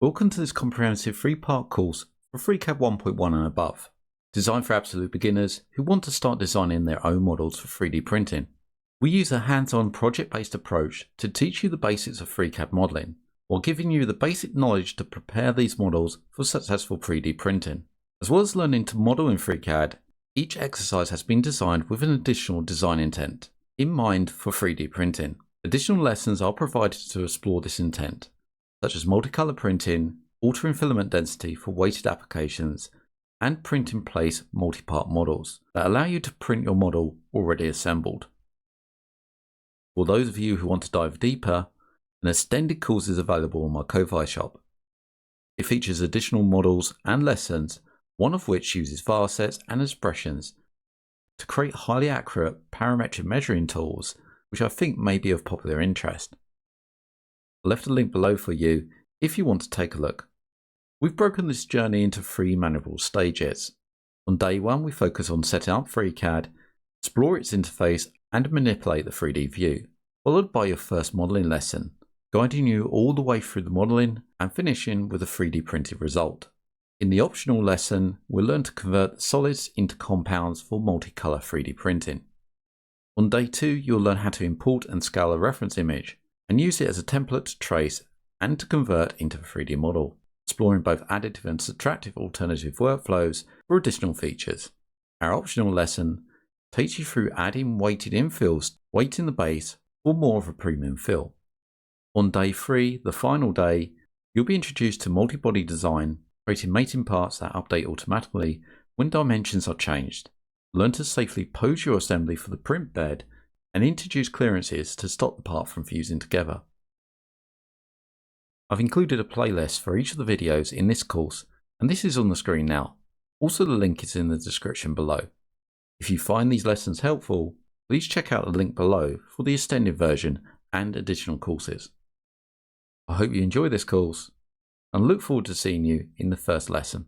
Welcome to this comprehensive 3-part course for FreeCAD 1.1 and above, designed for absolute beginners who want to start designing their own models for 3D printing. We use a hands-on project-based approach to teach you the basics of FreeCAD modeling, while giving you the basic knowledge to prepare these models for successful 3D printing. As well as learning to model in FreeCAD, each exercise has been designed with an additional design intent in mind for 3D printing. Additional lessons are provided to explore this intent, such as multicolor printing, altering filament density for weighted applications, and print-in-place multi-part models that allow you to print your model already assembled. For those of you who want to dive deeper, an extended course is available on my Ko-Fi shop. It features additional models and lessons, one of which uses file sets and expressions to create highly accurate parametric measuring tools, which I think may be of popular interest. I left a link below for you if you want to take a look. We've broken this journey into 3 manageable stages. On day 1, we focus on setting up FreeCAD, explore its interface, and manipulate the 3D view, followed by your first modeling lesson, guiding you all the way through the modeling and finishing with a 3D printed result. In the optional lesson, we'll learn to convert solids into compounds for multicolor 3D printing. On day 2, you'll learn how to import and scale a reference image and use it as a template to trace and to convert into a 3D model, exploring both additive and subtractive alternative workflows for additional features. Our optional lesson takes you through adding weighted infills, weighting the base for more of a premium fill. On day 3, the final day, you'll be introduced to multi-body design, creating mating parts that update automatically when dimensions are changed. Learn to safely pose your assembly for the print bed and introduce clearances to stop the part from fusing together. I've included a playlist for each of the videos in this course, and this is on the screen now. Also, the link is in the description below. If you find these lessons helpful, please check out the link below for the extended version and additional courses. I hope you enjoy this course and look forward to seeing you in the first lesson.